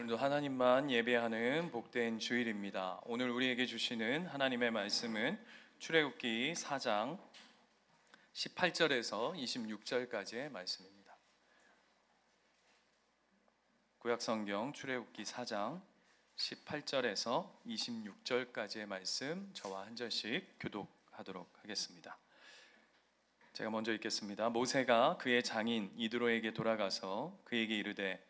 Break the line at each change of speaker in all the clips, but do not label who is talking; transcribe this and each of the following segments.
오늘도 하나님만 예배하는 복된 주일입니다. 오늘 우리에게 주시는 하나님의 말씀은 출애굽기 4장 18절에서 26절까지의 말씀입니다. 구약성경 출애굽기 4장 18절에서 26절까지의 말씀 저와 한 절씩 교독하도록 하겠습니다. 제가 먼저 읽겠습니다. 모세가 그의 장인 이드로에게 돌아가서 그에게 이르되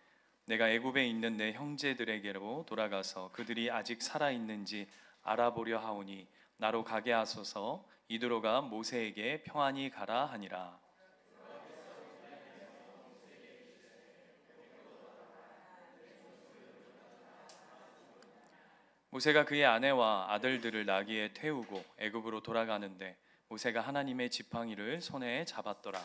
내가 애굽에 있는 내 형제들에게로 돌아가서 그들이 아직 살아 있는지 알아보려 하오니 나로 가게 하소서. 이드로가 모세에게 평안히 가라 하니라. 모세가 그의 아내와 아들들을 나귀에 태우고 애굽으로 돌아가는데 모세가 하나님의 지팡이를 손에 잡았더라.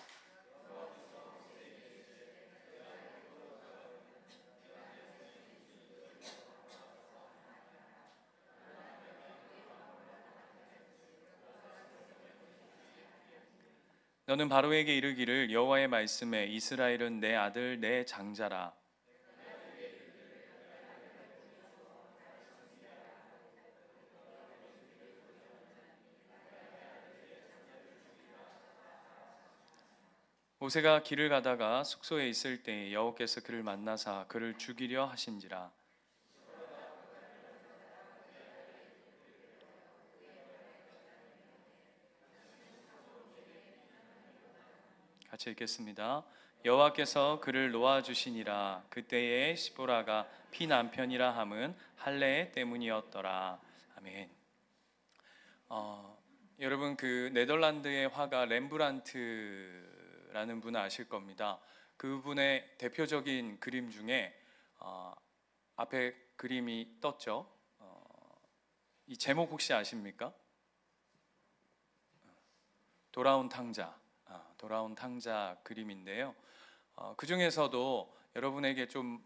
너는 바로에게 이르기를 여호와의 말씀에 이스라엘은 내 아들 내 장자라. 모세가 길을 가다가 숙소에 있을 때에 여호와께서 그를 만나사 그를 죽이려 하신지라. 같이 읽겠습니다. 여호와께서 그를 놓아주시니라. 그때에 시보라가 피 남편이라 함은 할례 때문이었더라. 아멘. 여러분 그 네덜란드의 화가 렘브란트라는 분을 아실 겁니다. 그분의 대표적인 그림 중에 앞에 그림이 떴죠. 이 제목 혹시 아십니까? 돌아온 탕자. 돌아온 탕자 그림인데요. 그 중에서도 여러분에게 좀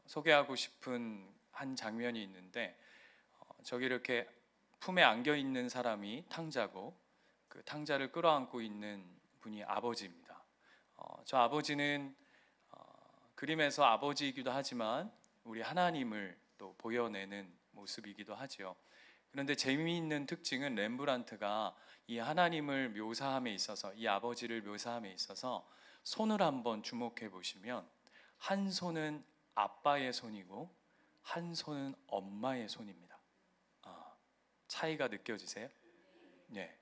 소개하고 싶은 한 장면이 있는데 저기 이렇게 품에 안겨 있는 사람이 탕자고 그 탕자를 끌어안고 있는 분이 아버지입니다. 저 아버지는 그림에서 아버지이기도 하지만 우리 하나님을 또 보여내는 모습이기도 하지요. 그런데 재미있는 특징은 렘브란트가 이 하나님을 묘사함에 있어서 이 아버지를 묘사함에 있어서 손을 한번 주목해 보시면 한 손은 아빠의 손이고 한 손은 엄마의 손입니다. 차이가 느껴지세요? 네.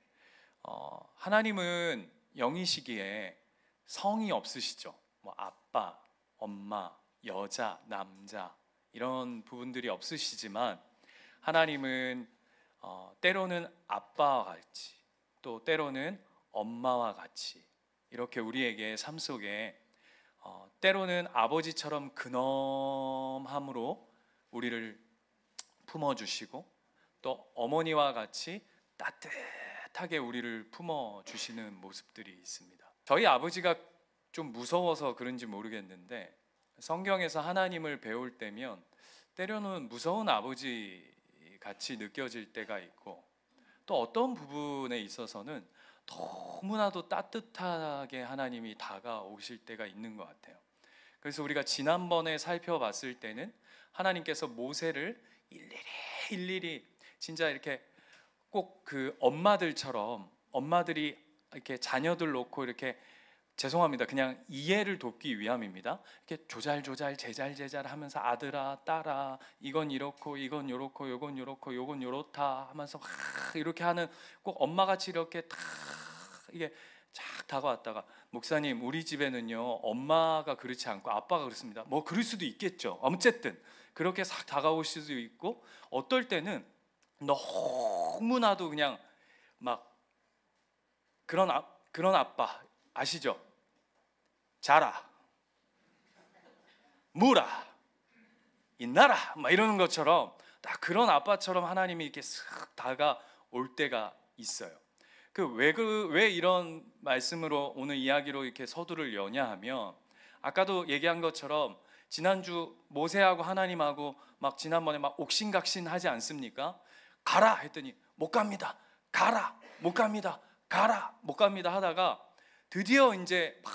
하나님은 영이시기에 성이 없으시죠. 뭐 아빠, 엄마, 여자, 남자 이런 부분들이 없으시지만 하나님은 때로는 아빠와 같이 또 때로는 엄마와 같이 이렇게 우리에게 삶 속에 때로는 아버지처럼 근엄함으로 우리를 품어주시고 또 어머니와 같이 따뜻하게 우리를 품어주시는 모습들이 있습니다. 저희 아버지가 좀 무서워서 그런지 모르겠는데 성경에서 하나님을 배울 때면 때로는 무서운 아버지 같이 느껴질 때가 있고 또 어떤 부분에 있어서는 너무나도 따뜻하게 하나님이 다가오실 때가 있는 것 같아요. 그래서 우리가 지난번에 살펴봤을 때는 하나님께서 모세를 일일이 진짜 이렇게 꼭 그 엄마들처럼 엄마들이 이렇게 자녀들 놓고 이렇게 죄송합니다. 그냥 이해를 돕기 위함입니다. 이렇게 조잘조잘 제잘제잘 하면서 아들아 딸아 이건 이렇고 이건 요렇고 요건 요렇고 요건 요렇다 하면서 이렇게 하는 꼭 엄마같이 이렇게 다 이게 쫙 다가왔다가 목사님 우리 집에는요 엄마가 그렇지 않고 아빠가 그렇습니다. 뭐 그럴 수도 있겠죠. 어쨌든 그렇게 싹 다가올 수도 있고 어떨 때는 너무나도 그냥 막 그런 아빠 아시죠? 자라, 무라, 인나라 막 이러는 것처럼 딱 그런 아빠처럼 하나님이 이렇게 쓱 다가올 때가 있어요. 왜 이런 말씀으로 오늘 이야기로 이렇게 서두를 여냐 하면 아까도 얘기한 것처럼 지난주 모세하고 하나님하고 막 지난번에 막 옥신각신 하지 않습니까? 가라 했더니 못 갑니다. 가라 못 갑니다. 가라 못 갑니다 하다가 드디어 이제 막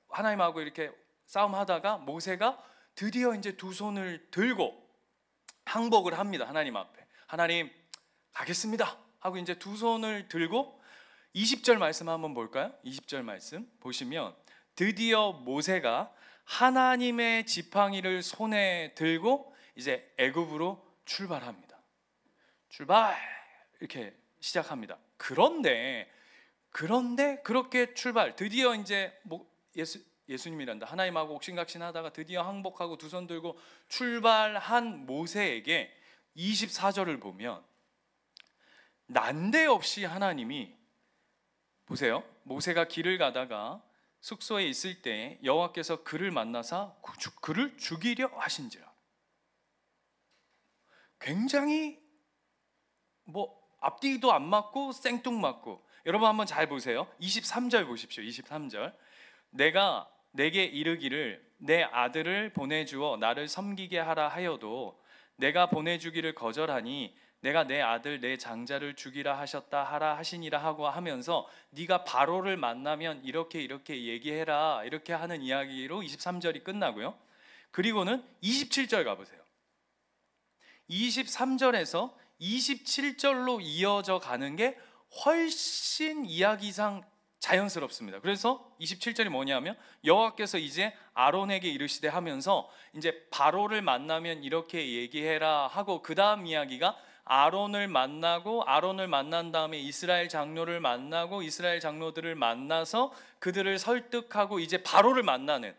하나님하고 이렇게 싸움하다가 모세가 드디어 이제 두 손을 들고 항복을 합니다. 하나님 앞에. 하나님 가겠습니다 하고 이제 두 손을 들고 20절 말씀 한번 볼까요? 20절 말씀 보시면 드디어 모세가 하나님의 지팡이를 손에 들고 이제 애굽으로 출발합니다. 출발 이렇게 시작합니다. 그런데 그렇게 출발 드디어 이제 예수님이란다 하나님하고 옥신각신하다가 드디어 항복하고 두 손 들고 출발한 모세에게 24절을 보면 난데없이 하나님이 보세요. 모세가 길을 가다가 숙소에 있을 때 여호와께서 그를 만나사 그를 죽이려 하신지라. 굉장히 앞뒤도 안 맞고 생뚱맞고. 여러분 한번 잘 보세요. 23절 보십시오. 23절. 내가 내게 이르기를 내 아들을 보내주어 나를 섬기게 하라 하여도 내가 보내주기를 거절하니 내가 내 아들 내 장자를 죽이라 하셨다 하라 하시니라 하고 하면서 네가 바로를 만나면 이렇게 얘기해라 이렇게 하는 이야기로 23절이 끝나고요. 그리고는 27절 가보세요. 23절에서 27절로 이어져 가는 게 훨씬 이야기상 자연스럽습니다. 그래서 27절이 뭐냐면 여호와께서 이제 아론에게 이르시되 하면서 이제 바로를 만나면 이렇게 얘기해라 하고 그 다음 이야기가 아론을 만난 다음에 이스라엘 장로를 만나고 이스라엘 장로들을 만나서 그들을 설득하고 이제 바로를 만나는,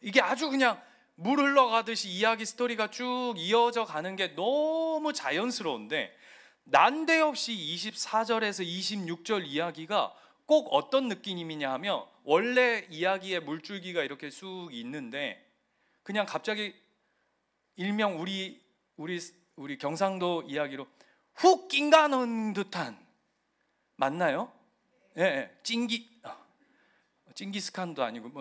이게 아주 그냥 물 흘러가듯이 이야기 스토리가 쭉 이어져 가는 게 너무 자연스러운데 난데없이 24절에서 26절 이야기가 꼭 어떤 느낌이냐 하면 원래 이야기의 물줄기가 이렇게 쑥 있는데 그냥 갑자기 일명 우리 경상도 이야기로 훅 낑가는 듯한, 맞나요? 예, 징기스칸도 아니고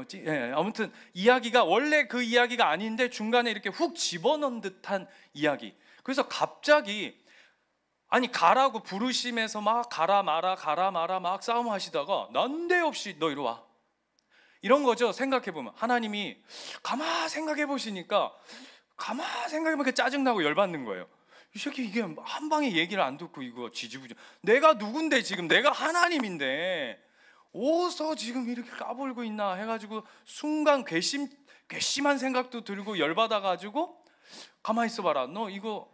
아무튼 이야기가 원래 그 이야기가 아닌데 중간에 이렇게 훅 집어넣은 듯한 이야기. 그래서 갑자기 가라고 부르심에서 막 가라 마라 막 싸움하시다가 난데없이 너 이리 와 이런 거죠. 생각해보면 하나님이 가만 생각해보시니까 짜증나고 열받는 거예요. 이 새끼 이게 한 방에 얘기를 안 듣고 이거 지지부지. 내가 누군데 지금 내가 하나님인데 어디서 지금 이렇게 까불고 있나 해가지고 순간 괘씸한 생각도 들고 열받아가지고 가만히 있어봐라 너 이거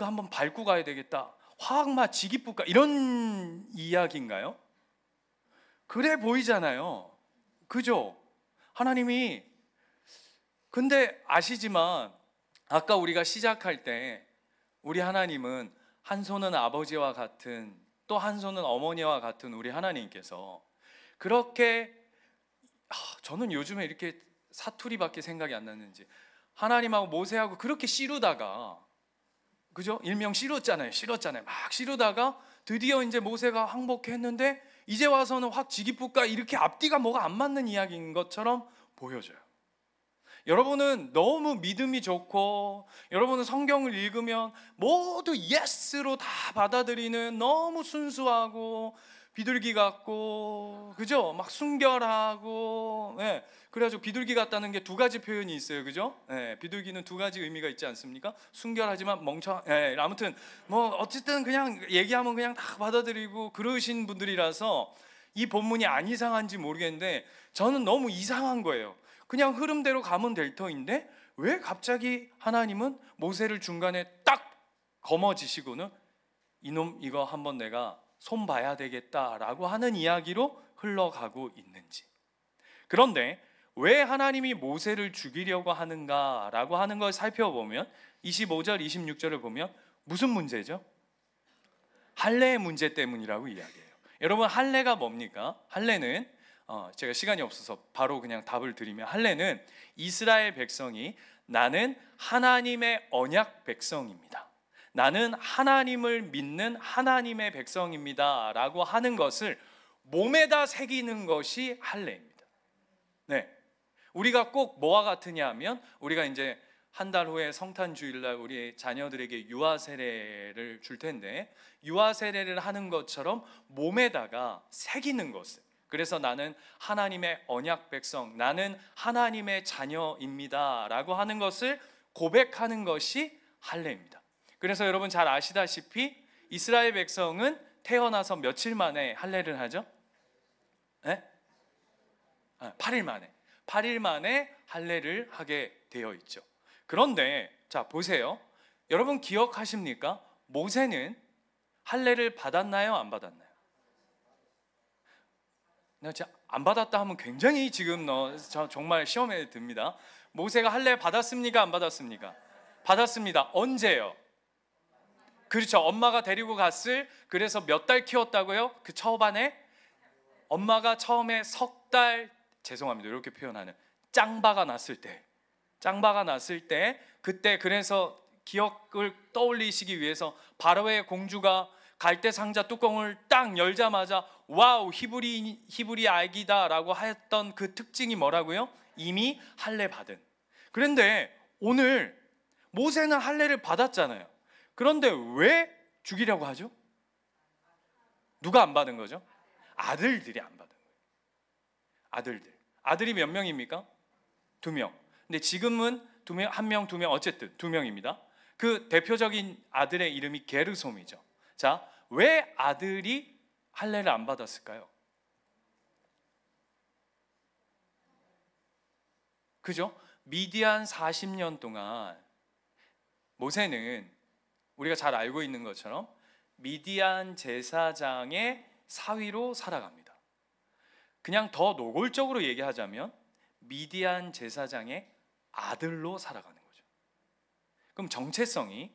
한번 밟고 가야 되겠다 화학마 지기뿌까 이런 이야기인가요? 그래 보이잖아요. 그죠? 하나님이. 근데 아시지만 아까 우리가 시작할 때 우리 하나님은 한 손은 아버지와 같은 또 한 손은 어머니와 같은 우리 하나님께서 그렇게 저는 요즘에 이렇게 사투리밖에 생각이 안 나는지 하나님하고 모세하고 그렇게 씨르다가, 그죠? 일명 씨르잖아요. 막 씨르다가 드디어 이제 모세가 항복했는데 이제 와서는 확 지기뿌까 이렇게 앞뒤가 뭐가 안 맞는 이야기인 것처럼 보여져요. 여러분은 너무 믿음이 좋고 여러분은 성경을 읽으면 모두 예스로 다 받아들이는 너무 순수하고 비둘기 같고, 그죠? 막 순결하고, 그래가지고 비둘기 같다는 게 두 가지 표현이 있어요, 그죠? 비둘기는 두 가지 의미가 있지 않습니까? 순결하지만 아무튼 어쨌든 그냥 얘기하면 그냥 다 받아들이고 그러신 분들이라서 이 본문이 안 이상한지 모르겠는데 저는 너무 이상한 거예요. 그냥 흐름대로 가면 될 터인데 왜 갑자기 하나님은 모세를 중간에 딱 거머쥐시고는 이놈 이거 한번 내가 손 봐야 되겠다라고 하는 이야기로 흘러가고 있는지. 그런데 왜 하나님이 모세를 죽이려고 하는가라고 하는 걸 살펴보면 25절 26절을 보면 무슨 문제죠? 할례의 문제 때문이라고 이야기해요. 여러분 할례가 뭡니까? 할례는 제가 시간이 없어서 바로 그냥 답을 드리면 할례는 이스라엘 백성이 나는 하나님의 언약 백성입니다, 나는 하나님을 믿는 하나님의 백성입니다 라고 하는 것을 몸에다 새기는 것이 할례입니다. 우리가 꼭 뭐와 같으냐 하면 우리가 이제 한 달 후에 성탄 주일날 우리 자녀들에게 유아 세례를 줄 텐데 유아 세례를 하는 것처럼 몸에다가 새기는 것을, 그래서 나는 하나님의 언약 백성, 나는 하나님의 자녀입니다 라고 하는 것을 고백하는 것이 할례입니다. 그래서 여러분 잘 아시다시피 이스라엘 백성은 태어나서 며칠 만에 할례를 하죠? 네? 8일 만에 할례를 하게 되어 있죠. 그런데 자 보세요. 여러분 기억하십니까? 모세는 할례를 받았나요? 안 받았나요? 제가 안 받았다 하면 굉장히 지금 정말 시험에 듭니다. 모세가 할례 받았습니까? 안 받았습니까? 받았습니다. 언제요? 그렇죠. 엄마가 데리고 갔을, 그래서 몇 달 키웠다고요? 그 초반에 엄마가 처음에 석 달, 죄송합니다, 이렇게 표현하는, 짱바가 났을 때 그때 그래서 기억을 떠올리시기 위해서 바로의 공주가 갈대 상자 뚜껑을 딱 열자마자 와우, 히브리 아기다라고 했던 그 특징이 뭐라고요? 이미 할례 받은. 그런데 오늘 모세는 할례를 받았잖아요. 그런데 왜 죽이려고 하죠? 누가 안 받은 거죠? 아들들이 안 받은 거예요. 아들이 몇 명입니까? 2명. 근데 지금은 2명, 1명, 2명, 어쨌든 2명입니다. 그 대표적인 아들의 이름이 게르솜이죠. 자, 왜 아들이 할례를 안 받았을까요? 그죠? 미디안 40년 동안 모세는 우리가 잘 알고 있는 것처럼 미디안 제사장의 사위로 살아갑니다. 그냥 더 노골적으로 얘기하자면 미디안 제사장의 아들로 살아가는 거죠. 그럼 정체성이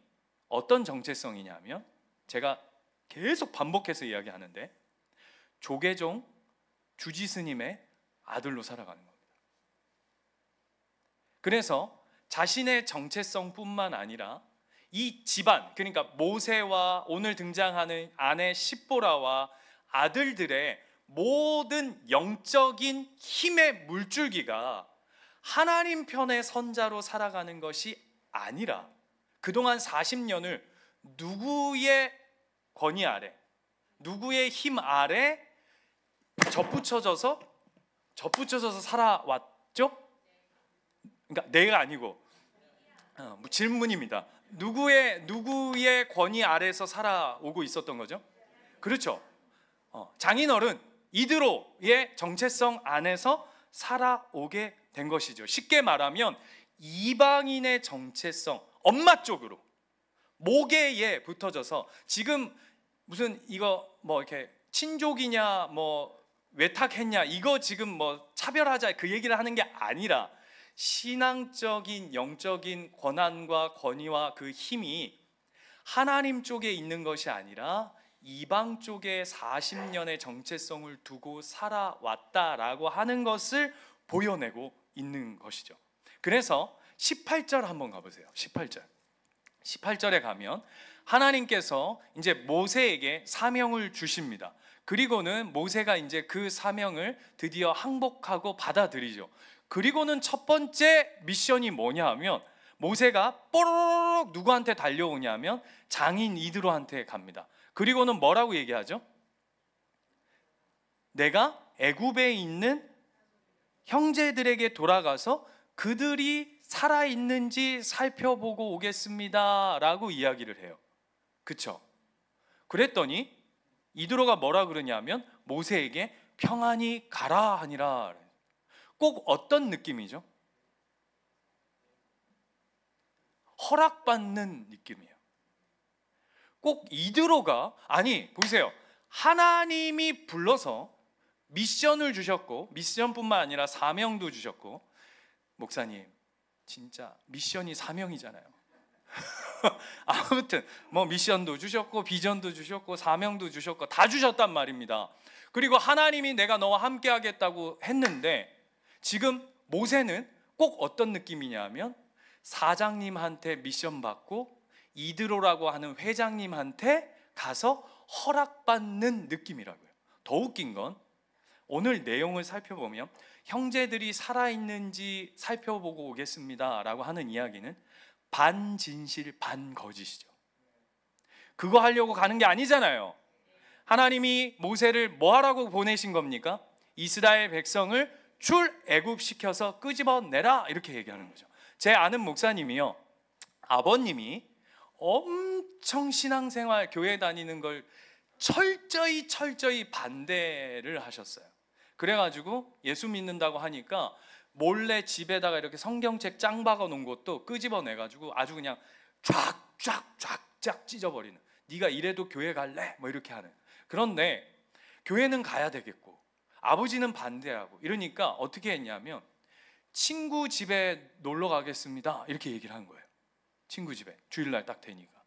어떤 정체성이냐면, 제가 계속 반복해서 이야기하는데 조계종 주지스님의 아들로 살아가는 겁니다. 그래서 자신의 정체성뿐만 아니라 이 집안, 그러니까 모세와 오늘 등장하는 아내 십보라와 아들들의 모든 영적인 힘의 물줄기가 하나님 편의 선자로 살아가는 것이 아니라 그동안 40년을 누구의 권위 아래, 누구의 힘 아래 접붙여져서 살아왔죠? 그러니까 내가 아니고 질문입니다. 누구의 권위 아래서 살아오고 있었던 거죠? 그렇죠. 장인어른 이드로의 정체성 안에서 살아오게 된 것이죠. 쉽게 말하면 이방인의 정체성, 엄마 쪽으로 모계에 붙어져서, 지금 무슨 이거 뭐 이렇게 친족이냐 뭐 외탁했냐 이거 지금 뭐 차별하자 그 얘기를 하는 게 아니라, 신앙적인 영적인 권한과 권위와 그 힘이 하나님 쪽에 있는 것이 아니라 이방 쪽에 40년의 정체성을 두고 살아왔다라고 하는 것을 보여내고 있는 것이죠. 그래서 18절 한번 가보세요. 18절에 가면 하나님께서 이제 모세에게 사명을 주십니다. 그리고는 모세가 이제 그 사명을 드디어 항복하고 받아들이죠. 그리고는 첫 번째 미션이 뭐냐 하면, 모세가 뽀로록 누구한테 달려오냐면 장인 이드로한테 갑니다. 그리고는 뭐라고 얘기하죠? 내가 애굽에 있는 형제들에게 돌아가서 그들이 살아있는지 살펴보고 오겠습니다 라고 이야기를 해요. 그쵸? 그랬더니 이드로가 뭐라 그러냐면 모세에게 평안히 가라 하니라. 꼭 어떤 느낌이죠? 허락받는 느낌이에요. 꼭 이드로가, 아니 보세요, 하나님이 불러서 미션을 주셨고, 미션뿐만 아니라 사명도 주셨고, 목사님 진짜 미션이 사명이잖아요. 아무튼 뭐 미션도 주셨고 비전도 주셨고 사명도 주셨고 다 주셨단 말입니다. 그리고 하나님이 내가 너와 함께 하겠다고 했는데, 지금 모세는 꼭 어떤 느낌이냐면 사장님한테 미션 받고 이드로라고 하는 회장님한테 가서 허락받는 느낌이라고요. 더 웃긴 건 오늘 내용을 살펴보면 형제들이 살아있는지 살펴보고 오겠습니다 라고 하는 이야기는 반진실 반거짓이죠. 그거 하려고 가는 게 아니잖아요. 하나님이 모세를 뭐 하라고 보내신 겁니까? 이스라엘 백성을 출애굽시켜서 끄집어내라 이렇게 얘기하는 거죠. 제 아는 목사님이요, 아버님이 엄청 신앙생활 교회 다니는 걸 철저히 반대를 하셨어요. 그래가지고 예수 믿는다고 하니까 몰래 집에다가 이렇게 성경책 짱 박아 놓은 것도 끄집어내가지고 아주 그냥 쫙쫙 찢어버리는, 네가 이래도 교회 갈래? 뭐 이렇게 하는. 그런데 교회는 가야 되겠고 아버지는 반대하고 이러니까 어떻게 했냐면 친구 집에 놀러 가겠습니다 이렇게 얘기를 한 거예요. 친구 집에 주일날 딱 되니까.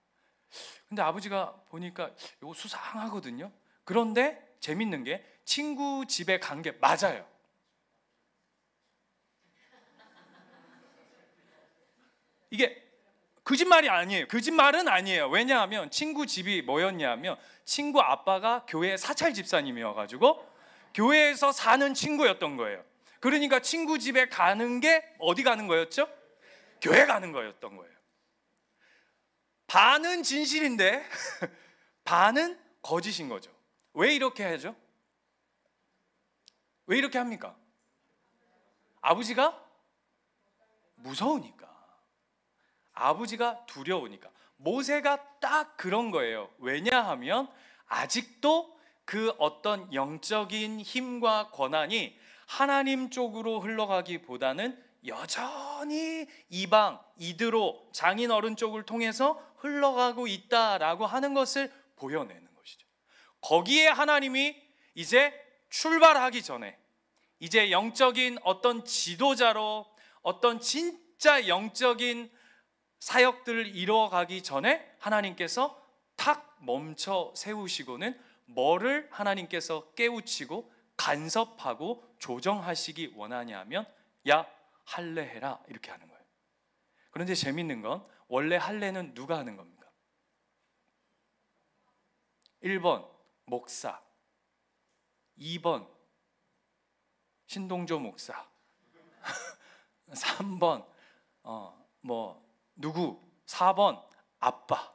근데 아버지가 보니까 이거 수상하거든요. 그런데 재밌는 게 친구 집에 간 게 맞아요. 이게 거짓말이 아니에요. 거짓말은 아니에요. 왜냐하면 친구 집이 뭐였냐면 친구 아빠가 교회 사찰 집사님이어가지고 교회에서 사는 친구였던 거예요. 그러니까 친구 집에 가는 게 어디 가는 거였죠? 교회 가는 거였던 거예요. 반은 진실인데 반은 거짓인 거죠. 왜 이렇게 하죠? 왜 이렇게 합니까? 아버지가 무서우니까, 아버지가 두려우니까. 모세가 딱 그런 거예요. 왜냐하면 아직도 그 어떤 영적인 힘과 권한이 하나님 쪽으로 흘러가기보다는 여전히 이방, 이드로, 장인어른 쪽을 통해서 흘러가고 있다라고 하는 것을 보여내는 것이죠. 거기에 하나님이 이제 출발하기 전에, 이제 영적인 어떤 지도자로 어떤 진짜 영적인 사역들을 이루어가기 전에 하나님께서 탁 멈춰 세우시고는 뭐를 하나님께서 깨우치고 간섭하고 조정하시기 원하냐면, 야 할례해라 이렇게 하는 거예요. 그런데 재밌는 건 원래 할례는 누가 하는 겁니까? 1번 목사, 2번 신동조 목사, 3번 누구, 4번 아빠.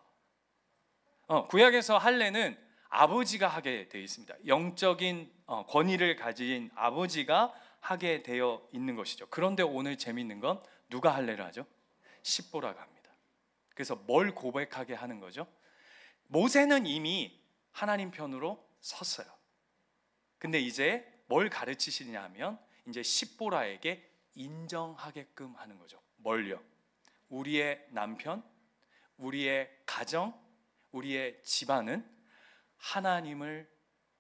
구약에서 할례는 아버지가 하게 되어 있습니다. 영적인 권위를 가진 아버지가 하게 되어 있는 것이죠. 그런데 오늘 재밌는 건 누가 할례를 하죠? 십보라가 합니다. 그래서 뭘 고백하게 하는 거죠? 모세는 이미 하나님 편으로 섰어요. 근데 이제 뭘 가르치시냐 하면 이제 십보라에게 인정하게끔 하는 거죠. 뭘요? 우리의 남편, 우리의 가정, 우리의 집안은 하나님을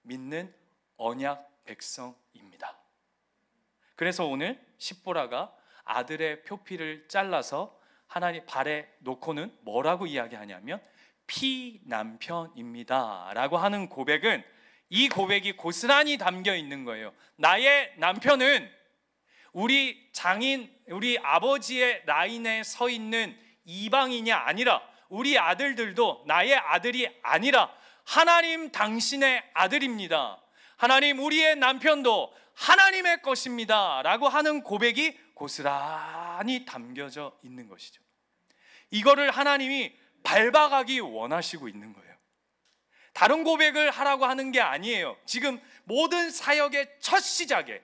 믿는 언약 백성입니다. 그래서 오늘 십보라가 아들의 표피를 잘라서 하나님 발에 놓고는 뭐라고 이야기하냐면 피남편입니다 라고 하는 고백은, 이 고백이 고스란히 담겨 있는 거예요. 나의 남편은 우리 장인, 우리 아버지의 라인에 서 있는 이방인이 아니라, 우리 아들들도 나의 아들이 아니라 하나님 당신의 아들입니다. 하나님 우리의 남편도 하나님의 것입니다 라고 하는 고백이 고스란히 담겨져 있는 것이죠. 이거를 하나님이 밟아가기 원하시고 있는 거예요. 다른 고백을 하라고 하는 게 아니에요. 지금 모든 사역의 첫 시작에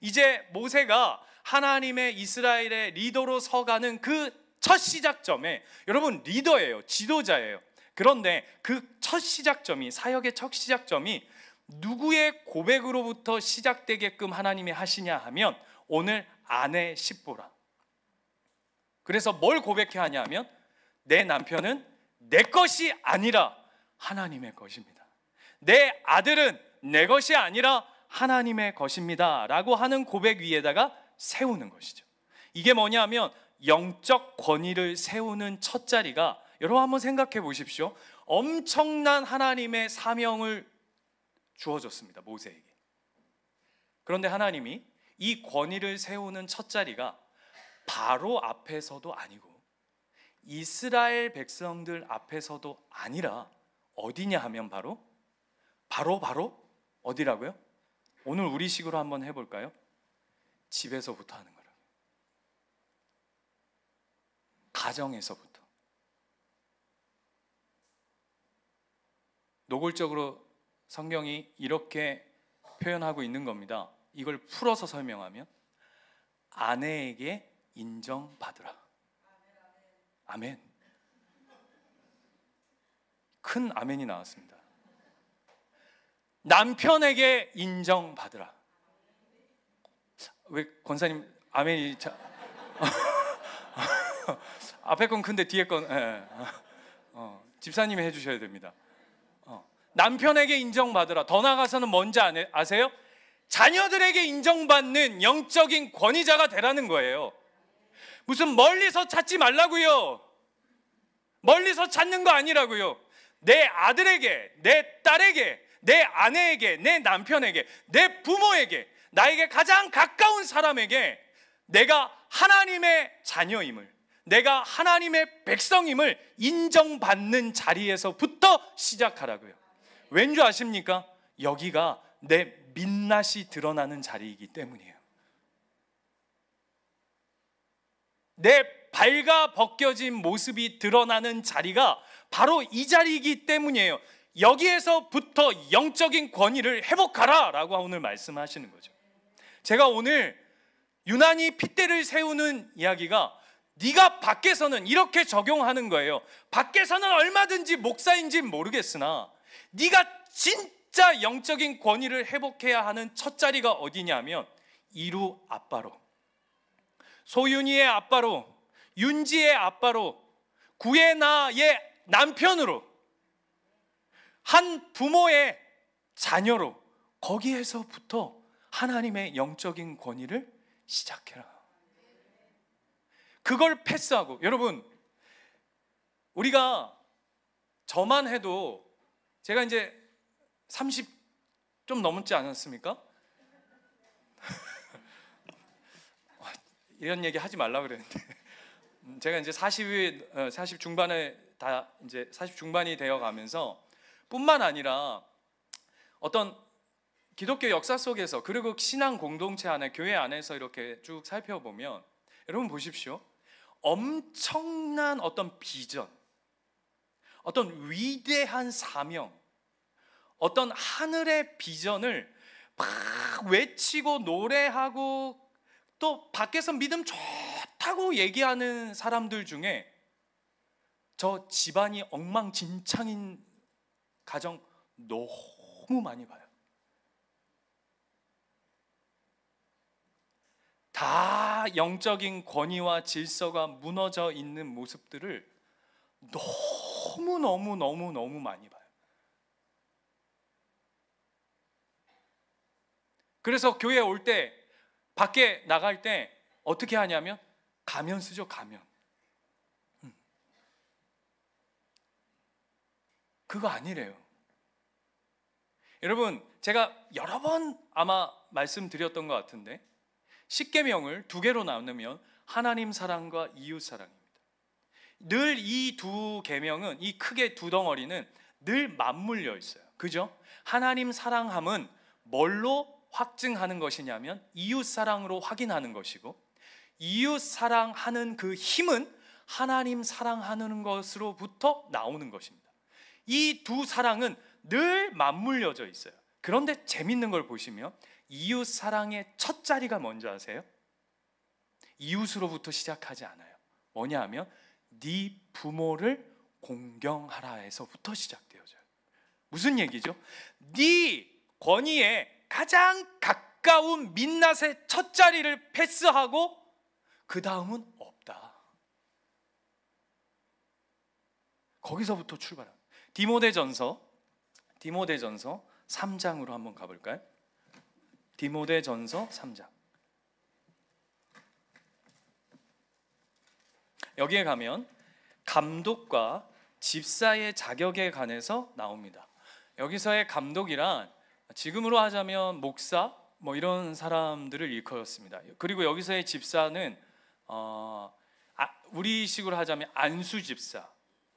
이제 모세가 하나님의 이스라엘의 리더로 서가는 그 첫 시작점에, 여러분 리더예요, 지도자예요. 그런데 그 첫 시작점이, 사역의 첫 시작점이 누구의 고백으로부터 시작되게끔 하나님이 하시냐 하면 오늘 아내 십보라. 그래서 뭘 고백해야 하냐면 내 남편은 내 것이 아니라 하나님의 것입니다. 내 아들은 내 것이 아니라 하나님의 것입니다 라고 하는 고백 위에다가 세우는 것이죠. 이게 뭐냐면 영적 권위를 세우는 첫 자리가, 여러분 한번 생각해 보십시오. 엄청난 하나님의 사명을 주어졌습니다, 모세에게. 그런데 하나님이 이 권위를 세우는 첫 자리가 바로 앞에서도 아니고 이스라엘 백성들 앞에서도 아니라 어디냐 하면 바로 어디라고요? 오늘 우리식으로 한번 해볼까요? 집에서부터 하는 거라고요. 가정에서부터. 노골적으로 성경이 이렇게 표현하고 있는 겁니다. 이걸 풀어서 설명하면 아내에게 인정받으라. 아멘. 큰 아멘이 나왔습니다. 남편에게 인정받으라. 왜 권사님 아멘이 앞에 건 큰데 뒤에 건 집사님이 해주셔야 됩니다. 남편에게 인정받으라. 더 나아가서는 뭔지 아세요? 자녀들에게 인정받는 영적인 권위자가 되라는 거예요. 무슨 멀리서 찾지 말라고요. 멀리서 찾는 거 아니라고요. 내 아들에게, 내 딸에게, 내 아내에게, 내 남편에게, 내 부모에게, 나에게 가장 가까운 사람에게 내가 하나님의 자녀임을, 내가 하나님의 백성임을 인정받는 자리에서부터 시작하라고요. 왠 줄 아십니까? 여기가 내 민낯이 드러나는 자리이기 때문이에요. 내 발가 벗겨진 모습이 드러나는 자리가 바로 이 자리이기 때문이에요. 여기에서부터 영적인 권위를 회복하라 라고 오늘 말씀하시는 거죠. 제가 오늘 유난히 핏대를 세우는 이야기가 네가 밖에서는 이렇게 적용하는 거예요. 밖에서는 얼마든지 목사인지 모르겠으나 네가 진짜 영적인 권위를 회복해야 하는 첫 자리가 어디냐면 이루 아빠로, 소윤이의 아빠로, 윤지의 아빠로, 구애나의 남편으로, 한 부모의 자녀로, 거기에서부터 하나님의 영적인 권위를 시작해라. 그걸 패스하고, 여러분 우리가 저만 해도 제가 이제 30 좀 넘었지 않았습니까? 이런 얘기 하지 말라 그랬는데 제가 이제 40 중반에 다 이제 40 중반이 되어 가면서 뿐만 아니라 어떤 기독교 역사 속에서, 그리고 신앙 공동체 안에, 교회 안에서 이렇게 쭉 살펴보면 여러분 보십시오. 엄청난 어떤 비전, 어떤 위대한 사명, 어떤 하늘의 비전을 막 외치고 노래하고 또 밖에서 믿음 좋다고 얘기하는 사람들 중에 저 집안이 엉망진창인 가정 너무 많이 봐요. 다 영적인 권위와 질서가 무너져 있는 모습들을 너무 많이 봐요. 그래서 교회에 올 때, 밖에 나갈 때 어떻게 하냐면 가면 쓰죠, 가면. 그거 아니래요. 여러분, 제가 여러 번 아마 말씀드렸던 것 같은데 십계명을 두 개로 나누면 하나님 사랑과 이웃 사랑입니다. 늘 이 두 계명은, 이 크게 두 덩어리는 늘 맞물려 있어요. 그죠? 하나님 사랑함은 뭘로 확증하는 것이냐면 이웃 사랑으로 확인하는 것이고, 이웃 사랑하는 그 힘은 하나님 사랑하는 것으로부터 나오는 것입니다. 이 두 사랑은 늘 맞물려져 있어요. 그런데 재밌는 걸 보시면 이웃 사랑의 첫 자리가 뭔지 아세요? 이웃으로부터 시작하지 않아요. 뭐냐 하면 네 부모를 공경하라에서부터 시작되어져요. 무슨 얘기죠? 네 권위에 가장 가까운 민낯의 첫 자리를 패스하고 그 다음은 없다. 거기서부터 출발합니다. 디모데전서 3장으로 한번 가볼까요? 디모데전서 3장. 여기에 가면 감독과 집사의 자격에 관해서 나옵니다. 여기서의 감독이란 지금으로 하자면 목사 뭐 이런 사람들을 일컬었습니다. 그리고 여기서의 집사는 우리식으로 하자면 안수 집사,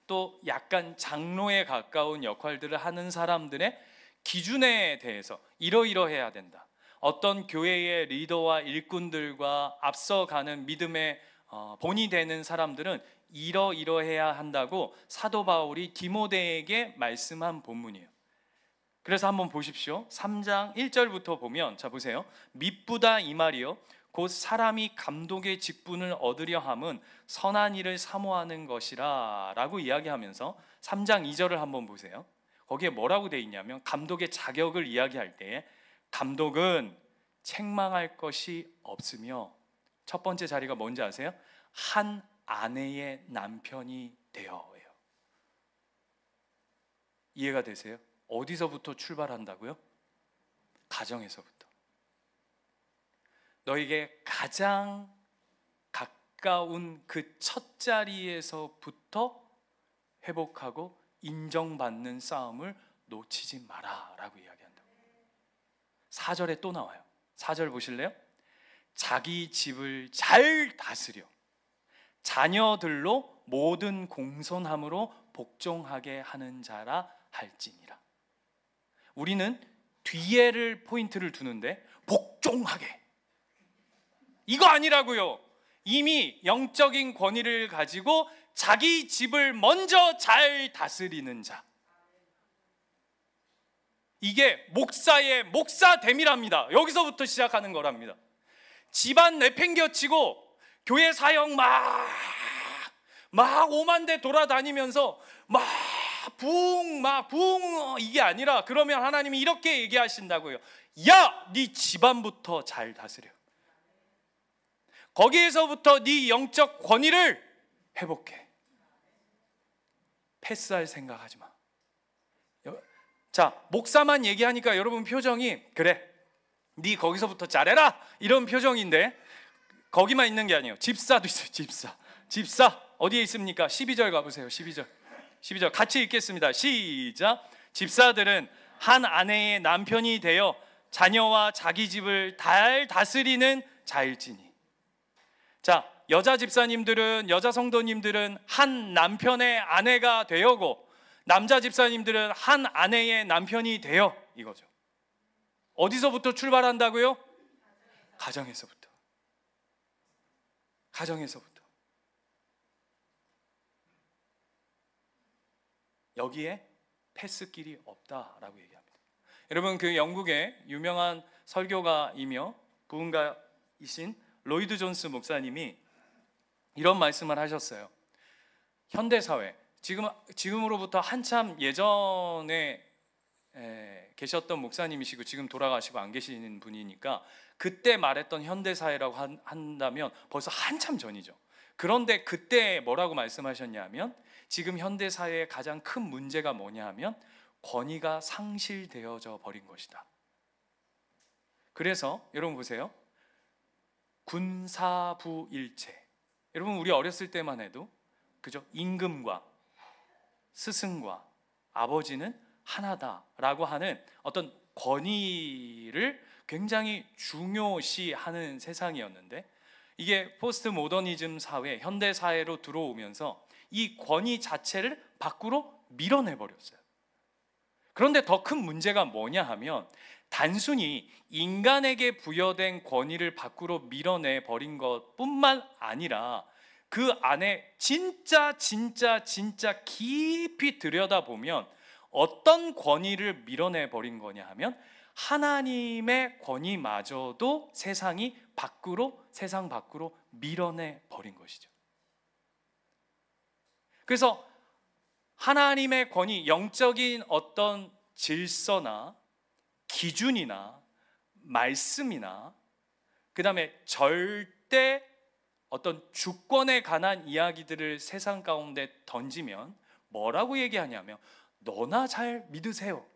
또 약간 장로에 가까운 역할들을 하는 사람들의 기준에 대해서 이러이러해야 된다. 어떤 교회의 리더와 일꾼들과 앞서가는 믿음의 본이 되는 사람들은 이러이러해야 한다고 사도 바울이 디모데에게 말씀한 본문이에요. 그래서 한번 보십시오. 3장 1절부터 보면, 자 보세요. 미쁘다 이 말이요 곧 사람이 감독의 직분을 얻으려 함은 선한 일을 사모하는 것이라 라고 이야기하면서 3장 2절을 한번 보세요. 거기에 뭐라고 돼 있냐면 감독의 자격을 이야기할 때에 감독은 책망할 것이 없으며, 첫 번째 자리가 뭔지 아세요? 한 아내의 남편이 되어요. 이해가 되세요? 어디서부터 출발한다고요? 가정에서부터. 너에게 가장 가까운 그 첫 자리에서부터 회복하고 인정받는 싸움을 놓치지 마라 라고 이야기한다. 4절에 또 나와요. 4절 보실래요? 자기 집을 잘 다스려 자녀들로 모든 공손함으로 복종하게 하는 자라 할지니라. 우리는 뒤에를 포인트를 두는데 복종하게, 이거 아니라고요. 이미 영적인 권위를 가지고 자기 집을 먼저 잘 다스리는 자, 이게 목사의 목사됨이랍니다. 여기서부터 시작하는 거랍니다. 집안 내팽겨치고 교회 사역 막 오만대 돌아다니면서 붕 이게 아니라, 그러면 하나님이 이렇게 얘기하신다고요. 야, 네 집안부터 잘 다스려. 거기에서부터 네 영적 권위를 회복해. 패스할 생각하지 마. 자, 목사만 얘기하니까 여러분 표정이 그래, 네 거기서부터 잘해라 이런 표정인데, 거기만 있는 게 아니에요. 집사도 있어요. 집사 어디에 있습니까? 12절 가보세요. 12절 같이 읽겠습니다. 시작. 집사들은 한 아내의 남편이 되어 자녀와 자기 집을 잘 다스리는 자일지니. 자, 여자 집사님들은, 여자 성도님들은 한 남편의 아내가 되어고, 남자 집사님들은 한 아내의 남편이 되어, 이거죠. 어디서부터 출발한다고요? 가정에서부터. 여기에 패스길이 없다라고 얘기합니다. 여러분, 그 영국의 유명한 설교가이며 부흥가이신 로이드 존스 목사님이 이런 말씀을 하셨어요. 현대사회, 지금으로부터 한참 예전에 계셨던 목사님이시고 지금 돌아가시고 안 계시는 분이니까 그때 말했던 현대사회라고 한다면 벌써 한참 전이죠. 그런데 그때 뭐라고 말씀하셨냐면, 지금 현대사회의 가장 큰 문제가 뭐냐 하면 권위가 상실되어져 버린 것이다. 그래서 여러분 보세요. 군사부일체. 여러분, 우리 어렸을 때만 해도 그죠? 임금과 스승과 아버지는 하나다라고 하는 어떤 권위를 굉장히 중요시하는 세상이었는데, 이게 포스트 모더니즘 사회, 현대 사회로 들어오면서 이 권위 자체를 밖으로 밀어내 버렸어요. 그런데 더 큰 문제가 뭐냐 하면, 단순히 인간에게 부여된 권위를 밖으로 밀어내 버린 것뿐만 아니라 그 안에 진짜 깊이 들여다보면 어떤 권위를 밀어내 버린 거냐 하면 하나님의 권위마저도 세상 밖으로 밀어내 버린 것이죠. 그래서 하나님의 권위, 영적인 어떤 질서나 기준이나 말씀이나 그 다음에 절대 어떤 주권에 관한 이야기들을 세상 가운데 던지면 뭐라고 얘기하냐면, 너나 잘 믿으세요.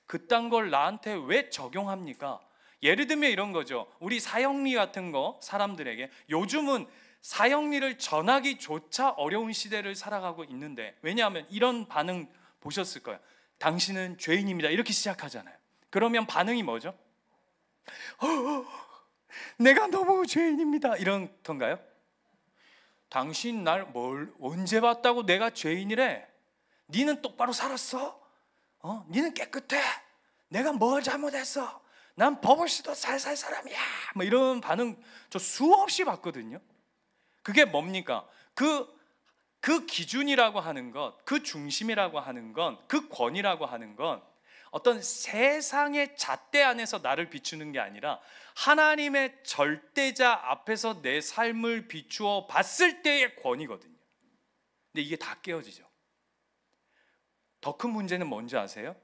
그딴 걸 나한테 왜 적용합니까? 예를 들면 이런 거죠. 우리 사형리 같은 거 사람들에게, 요즘은 사형리를 전하기조차 어려운 시대를 살아가고 있는데, 왜냐하면 이런 반응 보셨을 거예요. 당신은 죄인입니다 이렇게 시작하잖아요. 그러면 반응이 뭐죠? 내가 너무 죄인입니다 이런던가요? 당신 날 언제 봤다고 내가 죄인이래? 니는 똑바로 살았어? 니는 깨끗해? 내가 뭘 잘못했어? 난 버버시도 살살 사람이야. 뭐 이런 반응 저 수없이 봤거든요. 그게 뭡니까? 그 기준이라고 하는 것, 그 중심이라고 하는 건, 그 권위라고 하는 건 어떤 세상의 잣대 안에서 나를 비추는 게 아니라 하나님의 절대자 앞에서 내 삶을 비추어 봤을 때의 권위거든요. 근데 이게 다 깨어지죠. 더 큰 문제는 뭔지 아세요?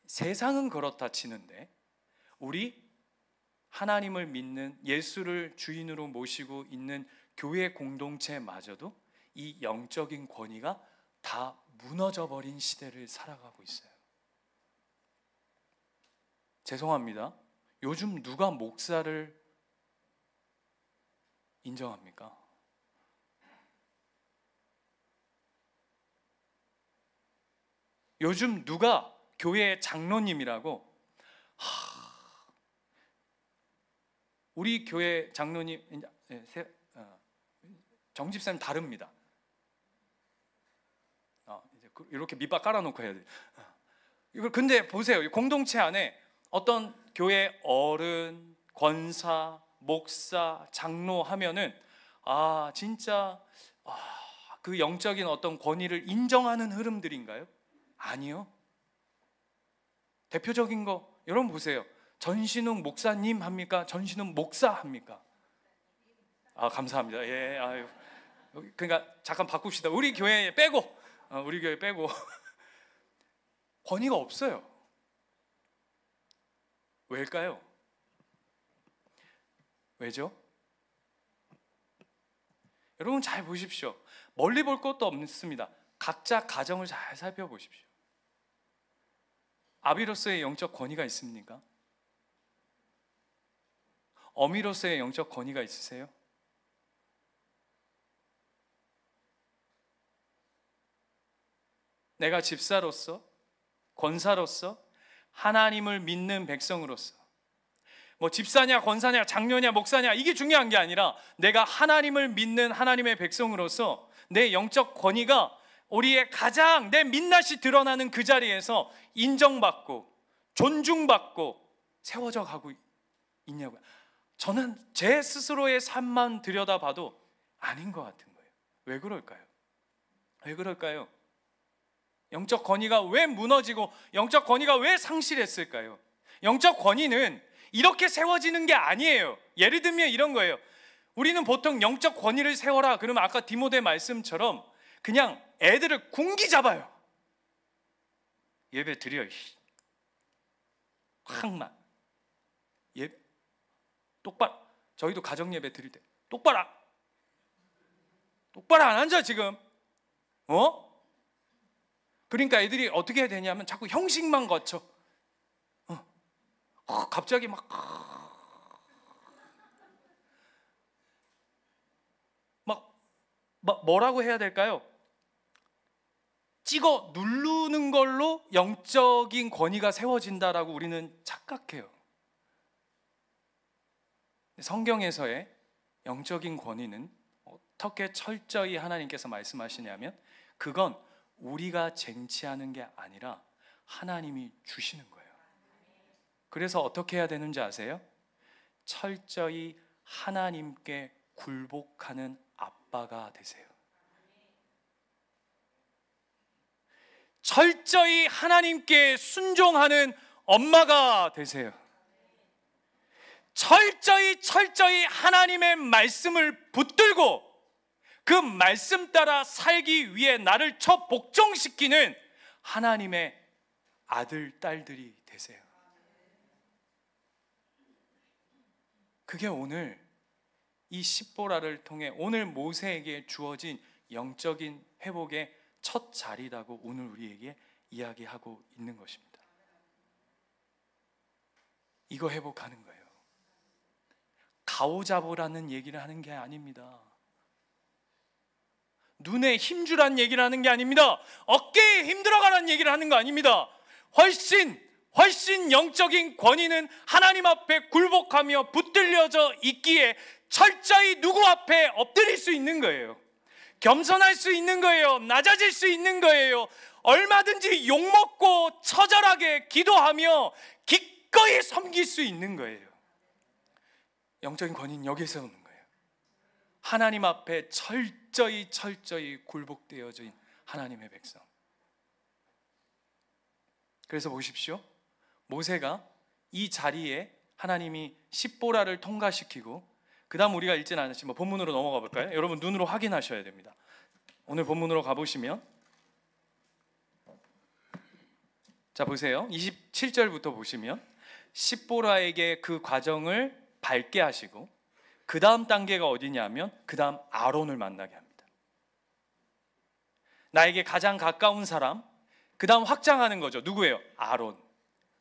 세상은 그렇다 치는데 우리 하나님을 믿는, 예수를 주인으로 모시고 있는 교회 공동체마저도 이 영적인 권위가 다 무너져 버린 시대를 살아가고 있어요. 죄송합니다. 요즘 누가 목사를 인정합니까? 요즘 누가 교회 장로님이라고? 우리 교회 장로님, 정집사님 다릅니다. 이제 이렇게 밑밥 깔아놓고 해야 돼요. 이걸 근데 보세요. 공동체 안에 어떤 교회 어른, 권사, 목사, 장로 하면은 진짜 그 영적인 어떤 권위를 인정하는 흐름들인가요? 아니요. 대표적인 거 여러분 보세요. 전신웅 목사님 합니까? 전신웅 목사 합니까? 감사합니다. 예, 아유. 그러니까 잠깐 바꿉시다. 우리 교회 빼고, 우리 교회 빼고 권위가 없어요. 왜일까요? 왜죠? 여러분 잘 보십시오. 멀리 볼 것도 없습니다. 각자 가정을 잘 살펴보십시오. 아비로서의 영적 권위가 있습니까? 어미로서의 영적 권위가 있으세요? 내가 집사로서, 권사로서, 하나님을 믿는 백성으로서, 뭐 집사냐, 권사냐, 장로냐, 목사냐 이게 중요한 게 아니라 내가 하나님을 믿는 하나님의 백성으로서 내 영적 권위가 우리의 가장 내 민낯이 드러나는 그 자리에서 인정받고 존중받고 세워져 가고 있냐고요. 저는 제 스스로의 삶만 들여다봐도 아닌 것 같은 거예요. 왜 그럴까요? 왜 그럴까요? 영적 권위가 왜 무너지고 영적 권위가 왜 상실했을까요? 영적 권위는 이렇게 세워지는 게 아니에요. 예를 들면 이런 거예요. 우리는 보통 영적 권위를 세워라 그러면 아까 디모데 말씀처럼 그냥 애들을 군기 잡아요. 예배 드려 확만 예배 똑바로. 저희도 가정 예배 드릴 때 똑바로 안 앉아 지금. 그러니까 애들이 어떻게 해야 되냐면 자꾸 형식만 거쳐. 갑자기 막 뭐라고 해야 될까요? 찍어 누르는 걸로 영적인 권위가 세워진다라고 우리는 착각해요. 성경에서의 영적인 권위는 어떻게 철저히 하나님께서 말씀하시냐면 그건 우리가 쟁취하는 게 아니라 하나님이 주시는 거예요. 그래서 어떻게 해야 되는지 아세요? 철저히 하나님께 굴복하는 아빠가 되세요. 철저히 하나님께 순종하는 엄마가 되세요. 철저히 하나님의 말씀을 붙들고 그 말씀 따라 살기 위해 나를 복종시키는 하나님의 아들, 딸들이 되세요. 그게 오늘 이 십보라를 통해 오늘 모세에게 주어진 영적인 회복의 첫 자리라고 오늘 우리에게 이야기하고 있는 것입니다. 이거 회복하는 거예요. 가오잡으라는 얘기를 하는 게 아닙니다. 눈에 힘주라는 얘기를 하는 게 아닙니다. 어깨에 힘들어가라는 얘기를 하는 거 아닙니다. 훨씬 영적인 권위는 하나님 앞에 굴복하며 붙들려져 있기에 철저히 누구 앞에 엎드릴 수 있는 거예요. 겸손할 수 있는 거예요. 낮아질 수 있는 거예요. 얼마든지 욕먹고 처절하게 기도하며 기꺼이 섬길 수 있는 거예요. 영적인 권위는 여기서 오는 거예요. 하나님 앞에 철저히 굴복되어진 하나님의 백성. 그래서 보십시오. 모세가 이 자리에 하나님이 십보라를 통과시키고, 그 다음 우리가 읽진 않았지만 본문으로 넘어가 볼까요? 여러분 눈으로 확인하셔야 됩니다. 오늘 본문으로 가보시면, 자 보세요. 27절부터 보시면 십보라에게 그 과정을 밟게 하시고, 그 다음 단계가 어디냐면 그 다음 아론을 만나게 합니다. 나에게 가장 가까운 사람, 그 다음 확장하는 거죠. 누구예요? 아론.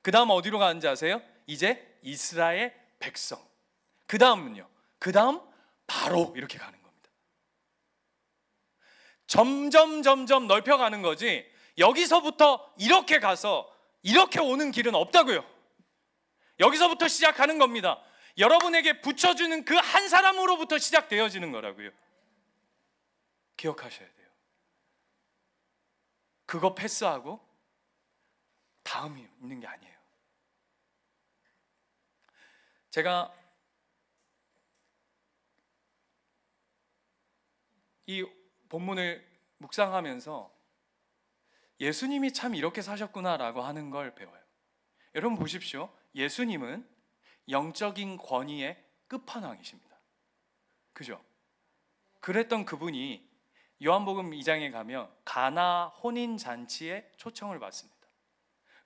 그 다음 어디로 가는지 아세요? 이제 이스라엘 백성. 그 다음은요, 그 다음 바로 이렇게 가는 겁니다. 점점 넓혀가는 거지, 여기서부터 이렇게 가서 이렇게 오는 길은 없다고요. 여기서부터 시작하는 겁니다. 여러분에게 붙여주는 그 한 사람으로부터 시작되어지는 거라고요. 기억하셔야 돼요. 그거 패스하고 다음이 있는 게 아니에요. 제가 이 본문을 묵상하면서 예수님이 참 이렇게 사셨구나라고 하는 걸 배워요. 여러분 보십시오. 예수님은 영적인 권위의 끝판왕이십니다. 그죠? 그랬던 그분이 요한복음 2장에 가면 가나 혼인잔치에 초청을 받습니다.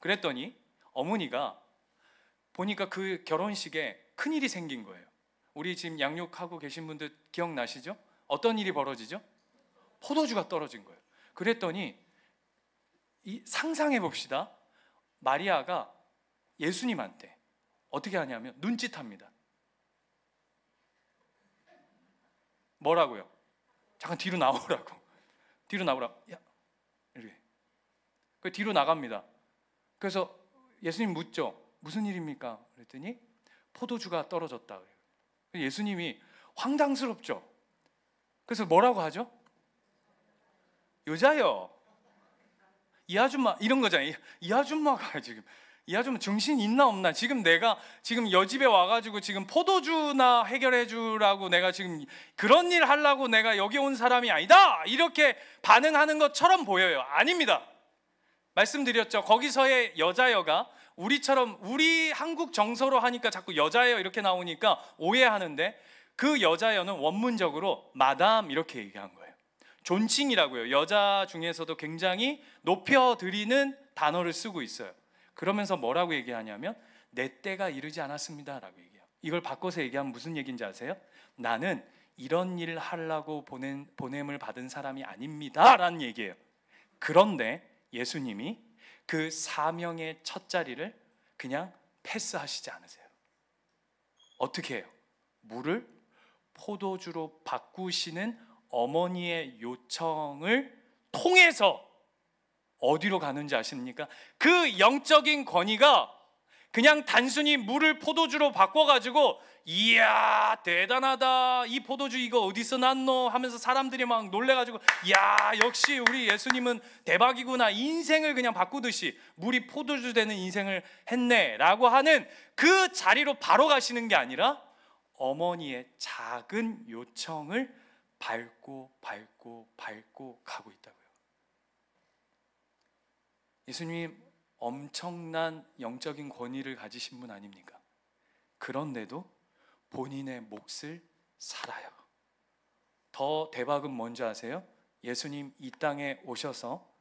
그랬더니 어머니가 보니까 그 결혼식에 큰일이 생긴 거예요. 우리 지금 양육하고 계신 분들 기억나시죠? 어떤 일이 벌어지죠? 포도주가 떨어진 거예요. 그랬더니 상상해 봅시다. 마리아가 예수님한테 어떻게 하냐면 눈짓합니다. 뭐라고요? 잠깐 뒤로 나오라고. 뒤로 나오라고. 야, 이렇게. 그 뒤로 나갑니다. 그래서 예수님 묻죠. 무슨 일입니까? 그랬더니 포도주가 떨어졌다. 예수님이 황당스럽죠. 그래서 뭐라고 하죠? 여자요, 이 아줌마, 이런 거잖아요. 이 아줌마가 지금, 이 아줌마 정신 있나 없나? 지금 내가 지금 여집에 와가지고 지금 포도주나 해결해 주라고 내가 지금 그런 일 하려고 내가 여기 온 사람이 아니다, 이렇게 반응하는 것처럼 보여요. 아닙니다. 말씀드렸죠. 거기서의 여자여가 우리처럼, 우리 한국 정서로 하니까 자꾸 여자여 이렇게 나오니까 오해하는데, 그 여자여는 원문적으로 마담 이렇게 얘기한 거예요. 존칭이라고요. 여자 중에서도 굉장히 높여드리는 단어를 쓰고 있어요. 그러면서 뭐라고 얘기하냐면 내 때가 이르지 않았습니다 라고 얘기해요. 이걸 바꿔서 얘기하면 무슨 얘기인지 아세요? 나는 이런 일을 하려고 보냄을 받은 사람이 아닙니다 라는 얘기예요. 그런데 예수님이 그 사명의 첫 자리를 그냥 패스하시지 않으세요. 어떻게 해요? 물을 포도주로 바꾸시는 어머니의 요청을 통해서 어디로 가는지 아십니까? 그 영적인 권위가 그냥 단순히 물을 포도주로 바꿔가지고 이야 대단하다, 이 포도주 이거 어디서 났노 하면서 사람들이 막 놀래가지고 야 역시 우리 예수님은 대박이구나, 인생을 그냥 바꾸듯이 물이 포도주 되는 인생을 했네 라고 하는 그 자리로 바로 가시는 게 아니라 어머니의 작은 요청을 밟고 가고 있다고요. 예수님이 엄청난 영적인 권위를 가지신 분 아닙니까? 그런데도 본인의 몫을 살아요. 더 대박은 뭔지 아세요? 예수님 이 땅에 오셔서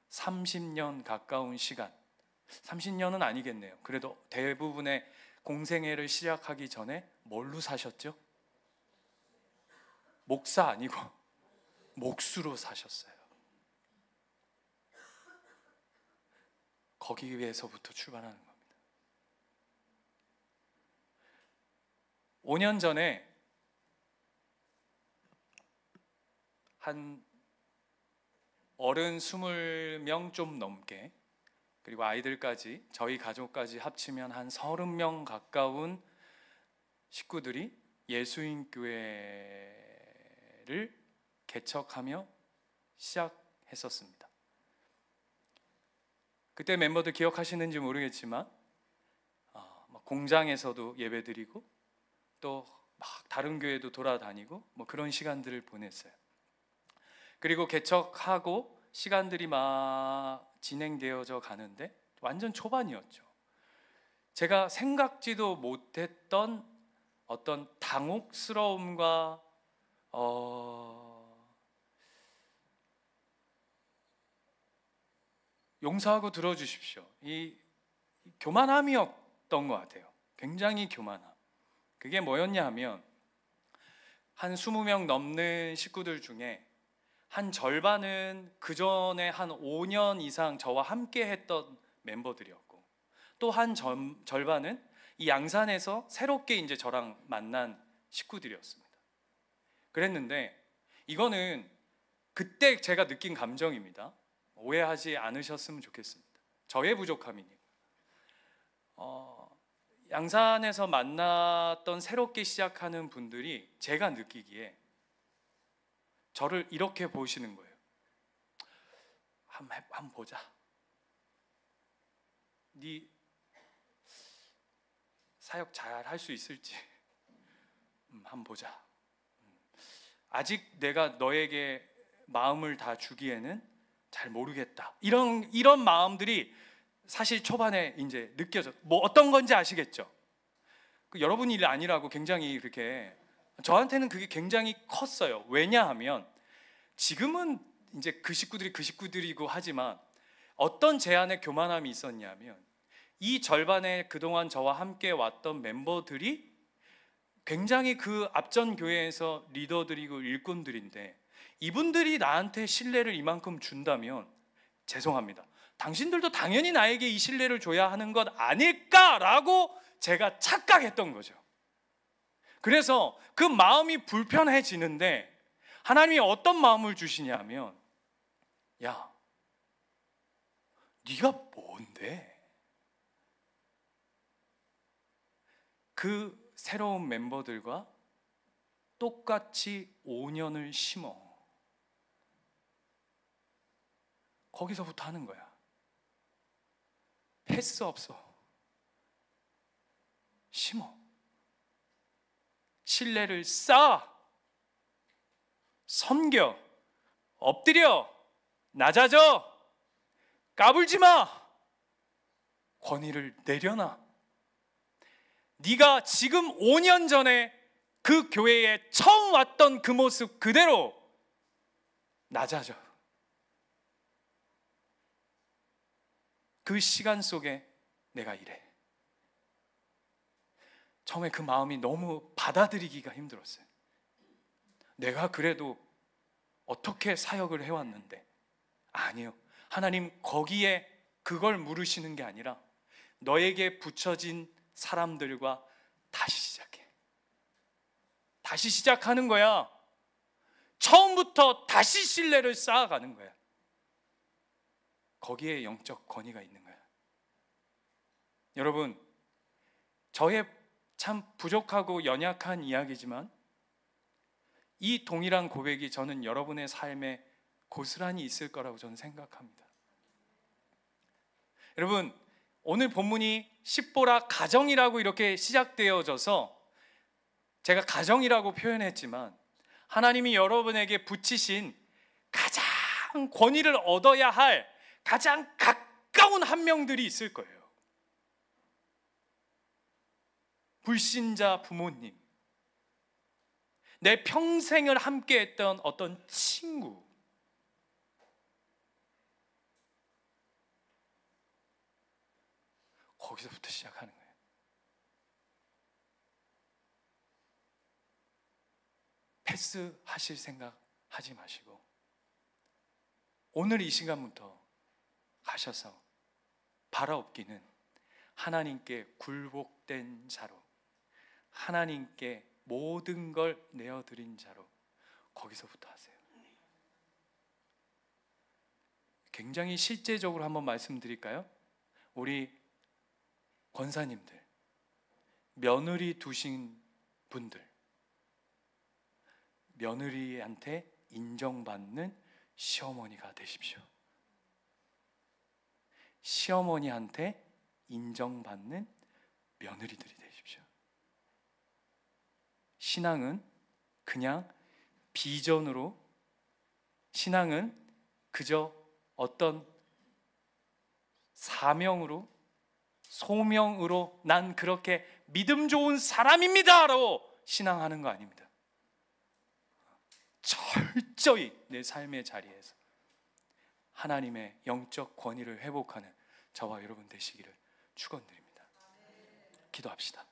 30년 가까운 시간, 30년은 아니겠네요. 그래도 대부분의 공생애를 시작하기 전에 뭘로 사셨죠? 목사 아니고 몫으로 사셨어요. 거기에서부터 출발하는 겁니다. 5년 전에 한 어른 20명 좀 넘게, 그리고 아이들까지 저희 가족까지 합치면 한 30명 가까운 식구들이 예수인교회를 개척하며 시작했었습니다. 그때 멤버들 기억하시는지 모르겠지만 공장에서도 예배드리고 또 막 다른 교회도 돌아다니고 뭐 그런 시간들을 보냈어요. 그리고 개척하고 시간들이 막 진행되어져 가는데 완전 초반이었죠. 제가 생각지도 못했던 어떤 당혹스러움과 용서하고 들어주십시오. 이 교만함이었던 것 같아요. 굉장히 교만함. 그게 뭐였냐 하면 한 20명 넘는 식구들 중에 한 절반은 그 전에 한 5년 이상 저와 함께 했던 멤버들이었고, 또 한 절반은 이 양산에서 새롭게 이제 저랑 만난 식구들이었습니다. 그랬는데 이거는 그때 제가 느낀 감정입니다. 오해하지 않으셨으면 좋겠습니다. 저의 부족함이니까. 양산에서 만났던 새롭게 시작하는 분들이 제가 느끼기에 저를 이렇게 보시는 거예요. 한번 보자. 네 사역 잘 할 수 있을지 한번 보자. 아직 내가 너에게 마음을 다 주기에는 잘 모르겠다. 이런 마음들이 사실 초반에 이제 느껴져. 뭐 어떤 건지 아시겠죠? 여러분 일 아니라고 굉장히 그렇게, 저한테는 그게 굉장히 컸어요. 왜냐하면 지금은 이제 그 식구들이고 하지만 어떤 제 안에 교만함이 있었냐면, 이 절반에 그동안 저와 함께 왔던 멤버들이 굉장히 그 앞전 교회에서 리더들이고 일꾼들인데, 이분들이 나한테 신뢰를 이만큼 준다면 죄송합니다, 당신들도 당연히 나에게 이 신뢰를 줘야 하는 것 아닐까라고 제가 착각했던 거죠. 그래서 그 마음이 불편해지는데 하나님이 어떤 마음을 주시냐면, 야, 네가 뭔데? 그 새로운 멤버들과 똑같이 5년을 심어. 거기서부터 하는 거야. 패스 없어. 심어. 신뢰를 쌓아. 섬겨. 엎드려. 낮아져. 까불지 마. 권위를 내려놔. 네가 지금 5년 전에 그 교회에 처음 왔던 그 모습 그대로 낮아져. 그 시간 속에 내가 이래. 처음에 그 마음이 너무 받아들이기가 힘들었어요. 내가 그래도 어떻게 사역을 해왔는데. 아니요, 하나님 거기에 그걸 물으시는 게 아니라 너에게 붙여진 사람들과 다시 시작해. 다시 시작하는 거야. 처음부터 다시 신뢰를 쌓아가는 거야. 거기에 영적 권위가 있는 거야. 여러분, 저의 참 부족하고 연약한 이야기지만 이 동일한 고백이 저는 여러분의 삶에 고스란히 있을 거라고 저는 생각합니다. 여러분, 오늘 본문이 십보라 가정이라고 이렇게 시작되어져서 제가 가정이라고 표현했지만, 하나님이 여러분에게 붙이신 가장 권위를 얻어야 할 가장 가까운 한 명들이 있을 거예요. 불신자 부모님, 내 평생을 함께 했던 어떤 친구, 거기서부터 시작하는 거예요. 패스하실 생각 하지 마시고 오늘 이 시간부터 가셔서 바라옵기는 하나님께 굴복된 자로, 하나님께 모든 걸 내어드린 자로 거기서부터 하세요. 굉장히 실제적으로 한번 말씀드릴까요? 우리 권사님들, 며느리 두신 분들, 며느리한테 인정받는 시어머니가 되십시오. 시어머니한테 인정받는 며느리들이 되십시오. 신앙은 그냥 비전으로, 신앙은 그저 어떤 사명으로 소명으로 난 그렇게 믿음 좋은 사람입니다로 신앙하는 거 아닙니다. 철저히 내 삶의 자리에서 하나님의 영적 권위를 회복하는 저와 여러분 되시기를 축원드립니다. 기도합시다.